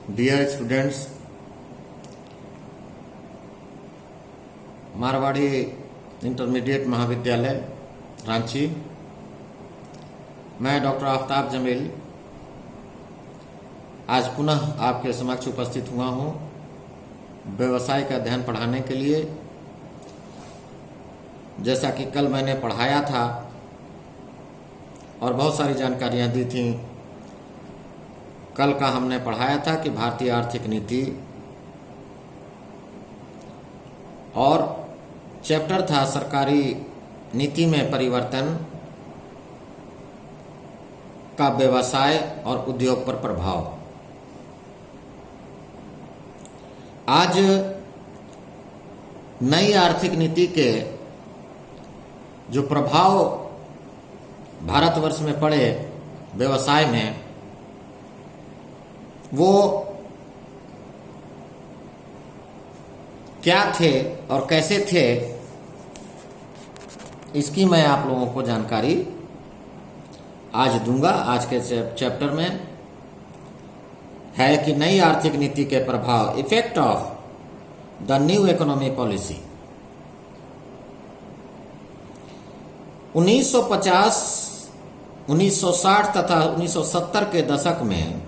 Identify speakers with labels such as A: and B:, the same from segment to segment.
A: Dear students, Marwari intermediate महाविद्यालय रांची, मैं doctor Aftab Jameel आज पुनः आपके समक्ष उपस्थित हुआ हूं व्यवसाय का अध्ययन पढ़ाने के लिए। जैसा कि कल मैंने पढ़ाया था और बहुत सारी जानकारियां दी थी। कल का हमने पढ़ाया था कि भारतीय आर्थिक नीति और चैप्टर था सरकारी नीति में परिवर्तन का व्यवसाय और उद्योग पर प्रभाव। आज नई आर्थिक नीति के जो प्रभाव भारतवर्ष में पड़े व्यवसाय में, वो क्या थे और कैसे थे, इसकी मैं आप लोगों को जानकारी आज दूंगा। आज के चैप्टर में है कि नई आर्थिक नीति के प्रभाव, effect of the new economy policy. 1950, 1960 तथा 1970 के दशक में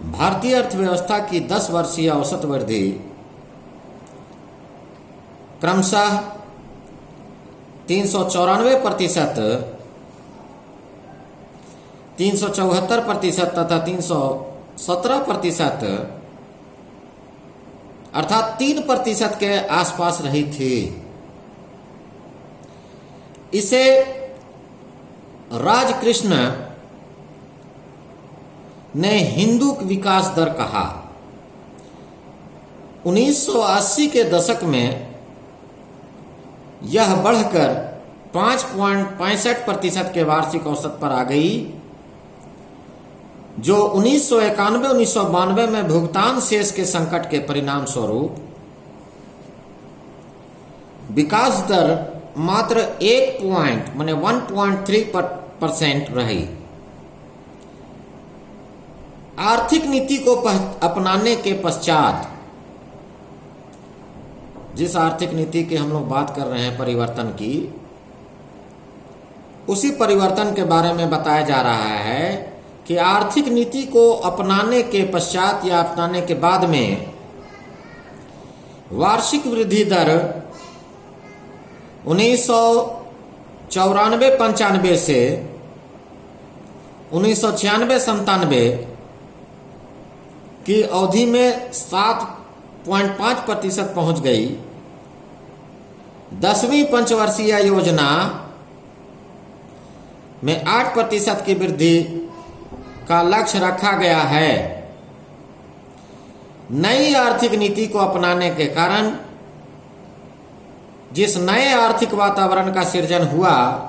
A: भारतीय अर्थव्यवस्था की 10 वर्षीय औसत वृद्धि क्रमशः 394%, 374% तथा 317% अर्थात 3% के आसपास रही थी। इसे राजकृष्ण ने हिंदू विकास दर कहा। 1980 के दशक में यह बढ़कर 5.65% के वार्षिक औसत पर आ गई, जो 1991-1992 में भुगतान शेष के संकट के परिणाम स्वरूप विकास दर मात्र 1.3% रही। आर्थिक नीति को अपनाने के पश्चात, जिस आर्थिक नीति की हम लोग बात कर रहे हैं परिवर्तन की, उसी परिवर्तन के बारे में बताया जा रहा है कि आर्थिक नीति को अपनाने के पश्चात या अपनाने के बाद में वार्षिक वृद्धि दर 1994-95 से 1996-97 की अवधि में 7.5% पहुंच गई। 10वीं पंचवर्षीय योजना में 8% की वृद्धि का लक्ष्य रखा गया है। नई आर्थिक नीति को अपनाने के कारण जिस नए आर्थिक वातावरण का सृजन हुआ,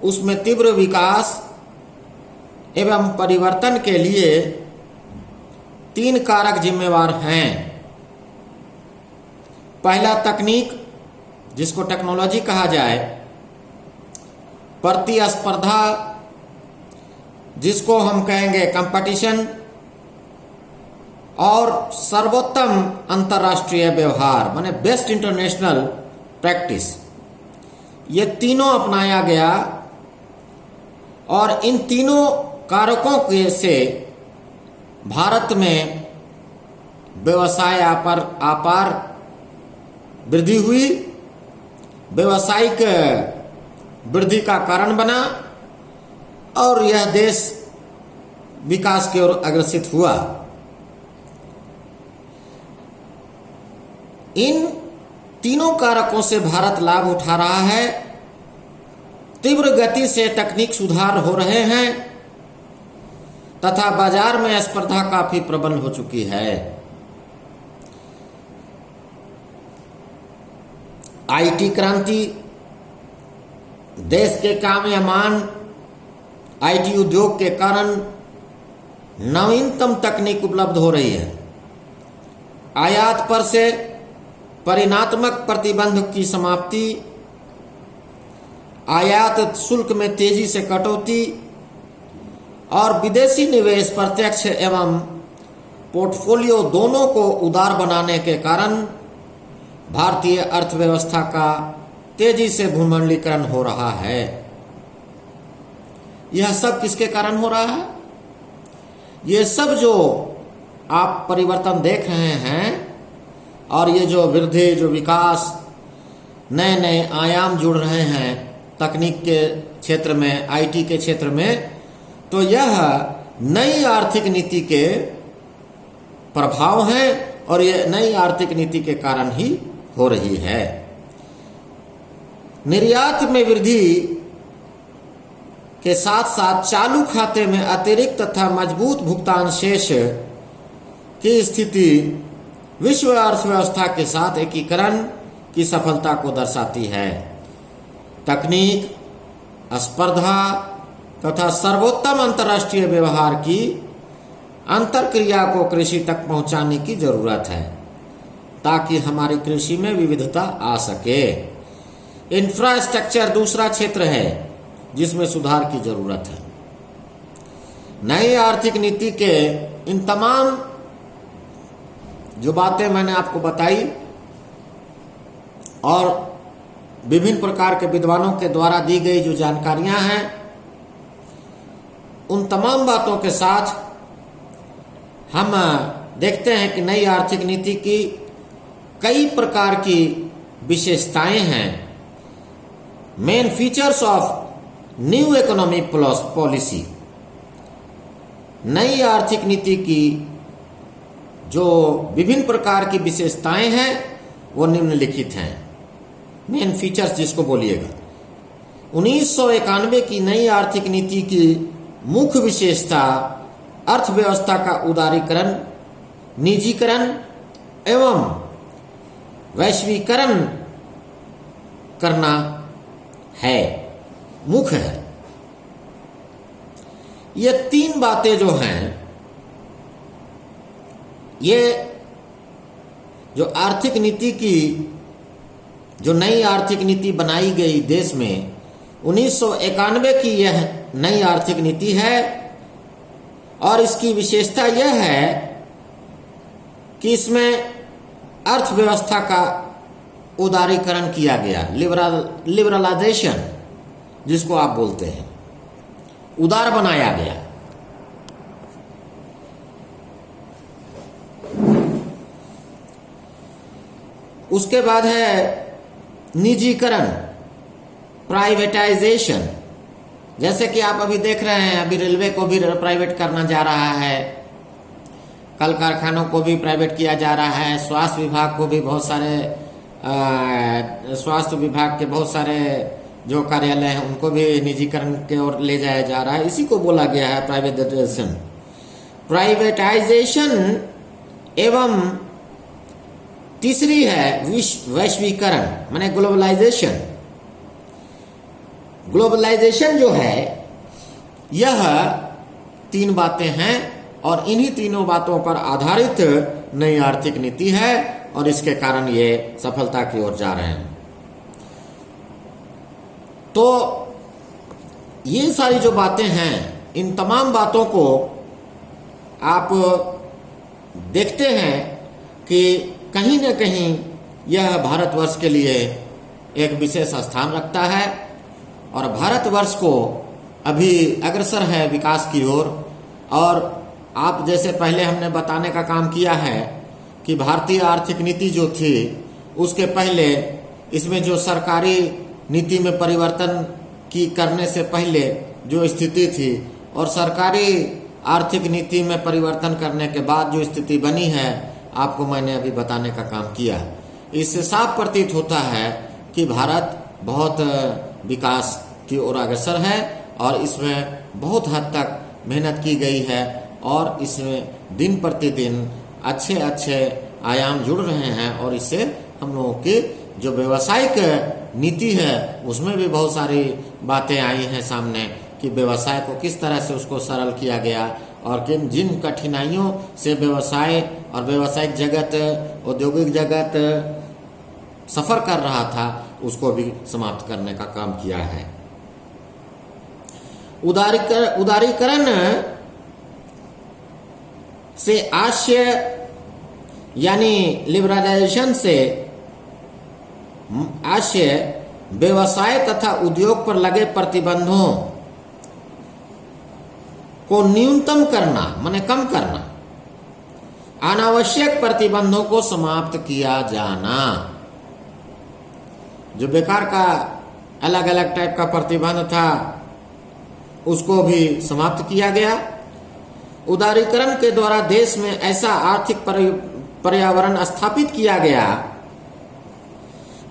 A: उसमें तीव्र विकास एवं परिवर्तन के लिए 3 कारक जिम्मेवार हैं। पहला तकनीक, जिसको टेक्नोलॉजी कहा जाए, प्रतिस्पर्धा, जिसको हम कहेंगे कंपटीशन, और सर्वोत्तम अंतर्राष्ट्रीय व्यवहार माने बेस्ट इंटरनेशनल प्रैक्टिस। ये तीनों अपनाया गया और इन तीनों कारकों के से भारत में व्यवसाय अपार वृद्धि हुई, व्यवसायिक वृद्धि का कारण बना और यह देश विकास की ओर अग्रसित हुआ। इन तीनों कारकों से भारत लाभ उठा रहा है। तीव्र गति से तकनीक सुधार हो रहे हैं तथा बाजार में स्पर्धा काफी प्रबल हो चुकी है। आईटी क्रांति, देश के कामयामान आईटी उद्योग के कारण नवीनतम तकनीक उपलब्ध हो रही है। आयात पर से परिणात्मक प्रतिबंध की समाप्ति, आयात शुल्क में तेजी से कटौती और विदेशी निवेश प्रत्यक्ष एवं पोर्टफोलियो दोनों को उदार बनाने के कारण भारतीय अर्थव्यवस्था का तेजी से भूमंडलीकरण हो रहा है। यह सब किसके कारण हो रहा है? ये सब जो आप परिवर्तन देख रहे हैं और ये जो वृद्धि, जो विकास, नए नए आयाम जुड़ रहे हैं तकनीक के क्षेत्र में, आईटी के क्षेत्र में, तो यह नई आर्थिक नीति के प्रभाव हैं और ये नई आर्थिक नीति के कारण ही हो रही है। निर्यात में वृद्धि के साथ साथ चालू खाते में अतिरिक्त तथा मजबूत भुगतान शेष की स्थिति विश्व अर्थव्यवस्था के साथ एकीकरण की सफलता को दर्शाती है। तकनीक, स्पर्धा तथा सर्वोत्तम अंतर्राष्ट्रीय व्यवहार की अंतरक्रिया को कृषि तक पहुंचाने की जरूरत है ताकि हमारी कृषि में विविधता आ सके। इंफ्रास्ट्रक्चर दूसरा क्षेत्र है जिसमें सुधार की जरूरत है। नई आर्थिक नीति के इन तमाम जो बातें मैंने आपको बताई और विभिन्न प्रकार के विद्वानों के द्वारा दी गई जो जानकारियां हैं, उन तमाम बातों के साथ हम देखते हैं कि नई आर्थिक नीति की कई प्रकार की विशेषताएं हैं। Main features of new economic policy, नई आर्थिक नीति की जो विभिन्न प्रकार की विशेषताएं हैं वो निम्नलिखित हैं। मेन फीचर्स जिसको बोलिएगा, 1991 की नई आर्थिक नीति की मुख्य विशेषता अर्थव्यवस्था का उदारीकरण, निजीकरण एवं वैश्वीकरण करना है, मुख्य है। ये तीन बातें जो हैं, ये जो आर्थिक नीति की, जो नई आर्थिक नीति बनाई गई देश में 1991 की यह नई आर्थिक नीति है और इसकी विशेषता यह है कि इसमें अर्थव्यवस्था का उदारीकरण किया गया, लिबरलाइजेशन जिसको आप बोलते हैं, उदार बनाया गया। उसके बाद है निजीकरण, प्राइवेटाइजेशन। जैसे कि आप अभी देख रहे हैं, अभी रेलवे को भी प्राइवेट करना जा रहा है, कल कारखानों को भी प्राइवेट किया जा रहा है, स्वास्थ्य विभाग को भी बहुत सारे स्वास्थ्य विभाग के बहुत सारे जो कार्यालय हैं उनको भी निजीकरण की ओर ले जाया जा रहा है। इसी को बोला गया है प्राइवेटाइजेशन। प्राइवेटाइजेशन एवं तीसरी है वैश्वीकरण, माने ग्लोबलाइजेशन। ग्लोबलाइजेशन जो है यह तीन बातें हैं और इन्हीं तीनों बातों पर आधारित नई आर्थिक नीति है और इसके कारण ये सफलता की ओर जा रहे हैं। तो ये सारी जो बातें हैं, इन तमाम बातों को आप देखते हैं कि कहीं न कहीं यह भारतवर्ष के लिए एक विशेष स्थान रखता है और भारतवर्ष को अभी अग्रसर है विकास की ओर। और आप जैसे पहले हमने बताने का काम किया है कि भारतीय आर्थिक नीति जो थी उसके पहले इसमें जो सरकारी नीति में परिवर्तन की करने से पहले जो स्थिति थी और सरकारी आर्थिक नीति में परिवर्तन करने के बाद जो स्थिति बनी है, आपको मैंने अभी बताने का काम किया। इससे साफ प्रतीत होता है कि भारत बहुत विकास की ओर अग्रसर है और इसमें बहुत हद तक मेहनत की गई है और इसमें दिन प्रतिदिन अच्छे अच्छे आयाम जुड़ रहे हैं और इससे हम लोगों की जो व्यवसायिक नीति है उसमें भी बहुत सारी बातें आई हैं सामने कि व्यवसाय को किस तरह से उसको सरल किया गया और किन जिन कठिनाइयों से व्यवसाय और व्यवसायिक जगत, औद्योगिक जगत सफर कर रहा था उसको भी समाप्त करने का काम किया है। उदारीकरण से आशय यानी लिबरलाइजेशन से आशय व्यवसाय तथा उद्योग पर लगे प्रतिबंधों को न्यूनतम करना माने कम करना, अनावश्यक प्रतिबंधों को समाप्त किया जाना। जो बेकार का अलग अलग टाइप का प्रतिबंध था उसको भी समाप्त किया गया। उदारीकरण के द्वारा देश में ऐसा आर्थिक पर्यावरण स्थापित किया गया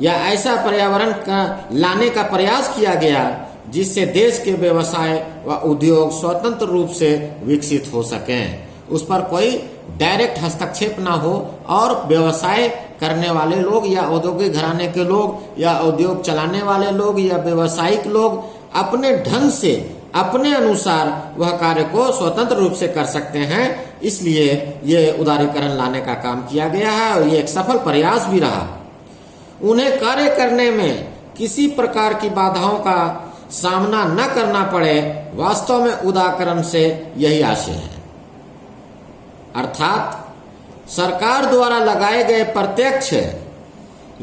A: या ऐसा पर्यावरण का लाने का प्रयास किया गया जिससे देश के व्यवसाय व उद्योग स्वतंत्र रूप से विकसित हो सकें, उस पर कोई डायरेक्ट हस्तक्षेप ना हो और व्यवसाय करने वाले लोग या औद्योगिक घराने के लोग या उद्योग चलाने वाले लोग या व्यावसायिक लोग अपने ढंग से अपने अनुसार वह कार्य को स्वतंत्र रूप से कर सकते हैं। इसलिए ये उदारीकरण लाने का काम किया गया है और ये एक सफल प्रयास भी रहा। उन्हें कार्य करने में किसी प्रकार की बाधाओं का सामना न करना पड़े, वास्तव में उदारीकरण से यही आशय है। अर्थात सरकार द्वारा लगाए गए प्रत्यक्ष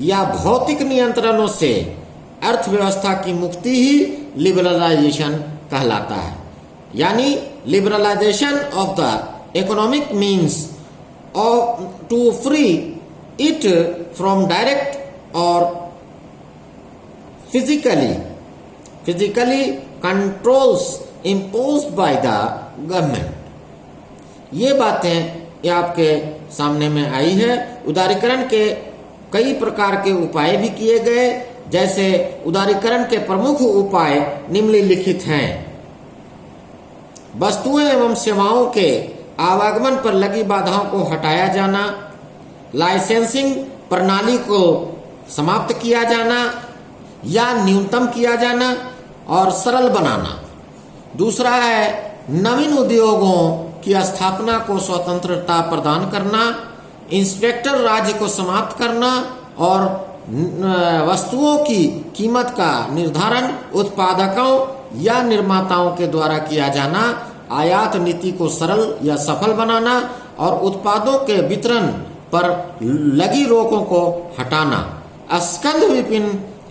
A: या भौतिक नियंत्रणों से अर्थव्यवस्था की मुक्ति ही लिबरलाइजेशन कहलाता है। यानी liberalization of the economic means to free it from direct और physically controls imposed by the government. ये बातें ये आपके सामने में आई है। उदारीकरण के कई प्रकार के उपाय भी किए गए, जैसे उदारीकरण के प्रमुख उपाय निम्नलिखित हैं। वस्तुएं एवं सेवाओं के आवागमन पर लगी बाधाओं को हटाया जाना, लाइसेंसिंग प्रणाली को समाप्त किया जाना या न्यूनतम किया जाना और सरल बनाना। दूसरा है नवीन उद्योगों की स्थापना को स्वतंत्रता प्रदान करना, इंस्पेक्टर राज्य को समाप्त करना और वस्तुओं की कीमत का निर्धारण उत्पादकों या निर्माताओं के द्वारा किया जाना, आयात नीति को सरल या सफल बनाना और उत्पादों के वितरण पर लगी रोकों को हटाना, स्कंध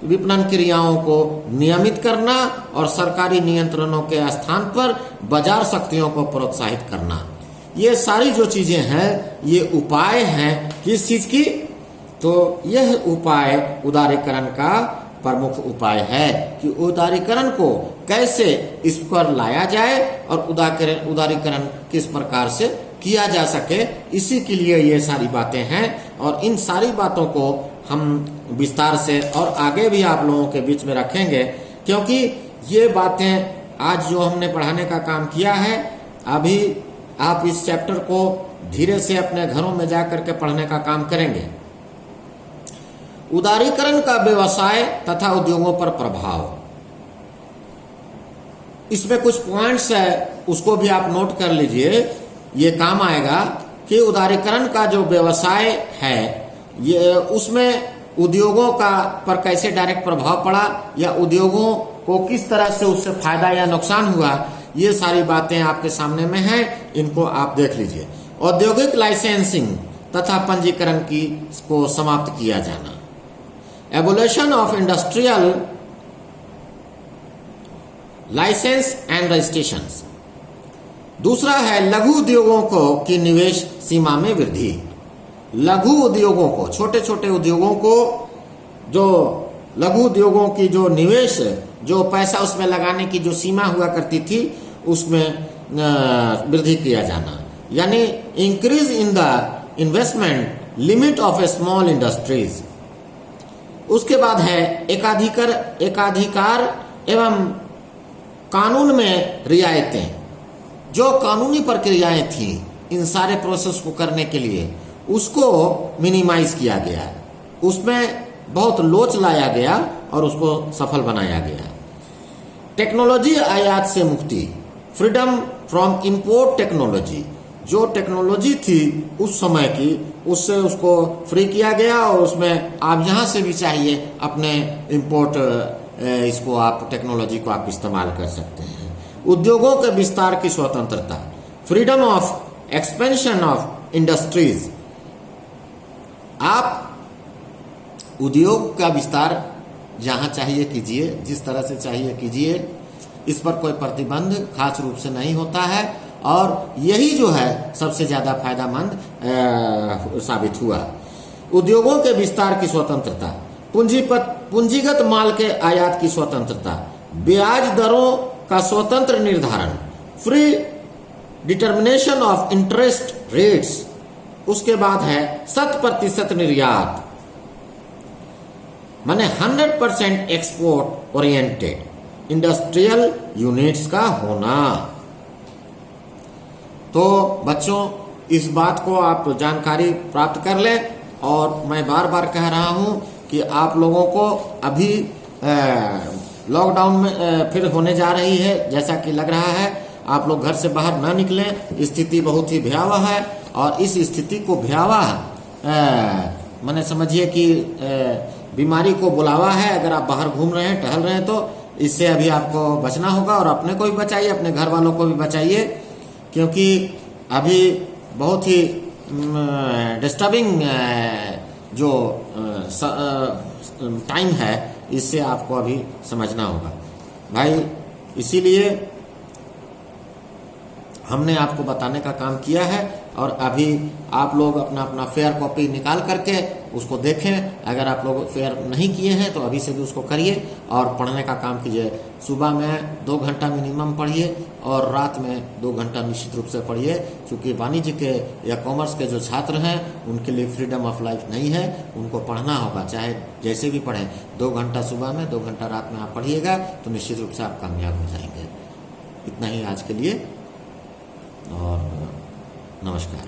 A: विपणन क्रियाओं को नियमित करना और सरकारी नियंत्रणों के स्थान पर बाजार शक्तियों को प्रोत्साहित करना। ये सारी जो चीजें हैं ये उपाय हैं किस चीज की? तो यह उपाय उदारीकरण का प्रमुख उपाय है कि उदारीकरण को कैसे इस पर लाया जाए और उदारीकरण किस प्रकार से किया जा सके, इसी के लिए ये सारी बातें हैं। और इन सारी बातों को हम विस्तार से और आगे भी आप लोगों के बीच में रखेंगे, क्योंकि ये बातें आज जो हमने पढ़ाने का काम किया है, अभी आप इस चैप्टर को धीरे से अपने घरों में जाकर के पढ़ने का काम करेंगे। उदारीकरण का व्यवसाय तथा उद्योगों पर प्रभाव, इसमें कुछ पॉइंट्स है, उसको भी आप नोट कर लीजिए, ये काम आएगा कि उदारीकरण का जो व्यवसाय है ये उसमें उद्योगों का पर कैसे डायरेक्ट प्रभाव पड़ा या उद्योगों को किस तरह से उससे फायदा या नुकसान हुआ, ये सारी बातें आपके सामने में हैं, इनको आप देख लीजिए। औद्योगिक लाइसेंसिंग तथा पंजीकरण की को समाप्त किया जाना, abolition of industrial license and registrations. दूसरा है लघु उद्योगों को की निवेश सीमा में वृद्धि। लघु उद्योगों को, छोटे छोटे उद्योगों को, जो लघु उद्योगों की जो निवेश, जो पैसा उसमें लगाने की जो सीमा हुआ करती थी, उसमें वृद्धि किया जाना, यानी increase in the investment limit of A small industries. उसके बाद है एकाधिकार एवं कानून में रियायतें। जो कानूनी प्रक्रियाएं थी इन सारे प्रोसेस को करने के लिए, उसको मिनिमाइज किया गया, उसमें बहुत लोच लाया गया और उसको सफल बनाया गया। टेक्नोलॉजी आयात से मुक्ति, फ्रीडम फ्रॉम इंपोर्ट टेक्नोलॉजी। जो टेक्नोलॉजी थी उस समय की, उससे उसको फ्री किया गया और उसमें आप यहाँ से भी चाहिए अपने इंपोर्ट इसको आप टेक्नोलॉजी को आप इस्तेमाल कर सकते हैं। उद्योगों के विस्तार की स्वतंत्रता, freedom of expansion of industries. आप उद्योग का विस्तार जहां चाहिए कीजिए, जिस तरह से चाहिए कीजिए, इस पर कोई प्रतिबंध खास रूप से नहीं होता है और यही जो है सबसे ज्यादा फायदेमंद साबित हुआ। उद्योगों के विस्तार की स्वतंत्रता, पूंजीगत माल के आयात की स्वतंत्रता, ब्याज दरों का स्वतंत्र निर्धारण, free determination of interest rates, उसके बाद है 100% निर्यात, माने 100% एक्सपोर्ट ओरिएंटेड इंडस्ट्रियल यूनिट्स का होना। तो बच्चों, इस बात को आप जानकारी प्राप्त कर लें और मैं बार बार कह रहा हूं कि आप लोगों को अभी लॉकडाउन में फिर होने जा रही है, जैसा कि लग रहा है। आप लोग घर से बाहर ना निकलें, स्थिति बहुत ही भयावह है और इस स्थिति को भयावह माने समझिए कि बीमारी को बुलावा है। अगर आप बाहर घूम रहे हैं, टहल रहे हैं, तो इससे अभी आपको बचना होगा और अपने को भी बचाइए, अपने घर वालों को भी बचाइए, क्योंकि अभी बहुत ही डिस्टर्बिंग जो टाइम है, इससे आपको अभी समझना होगा भाई। इसीलिए हमने आपको बताने का काम किया है और अभी आप लोग अपना अपना फेयर कॉपी निकाल करके उसको देखें। अगर आप लोग फेयर नहीं किए हैं तो अभी से भी उसको करिए और पढ़ने का काम कीजिए। सुबह में 2 घंटा मिनिमम पढ़िए और रात में 2 घंटा निश्चित रूप से पढ़िए, क्योंकि वाणिज्य के या कॉमर्स के जो छात्र हैं उनके लिए फ्रीडम ऑफ लाइफ नहीं है, उनको पढ़ना होगा, चाहे जैसे भी पढ़ें। 2 घंटा सुबह में, 2 घंटा रात में आप पढ़िएगा तो निश्चित रूप से आप कामयाब हो जाएंगे। इतना ही आज के लिए और नमस्कार।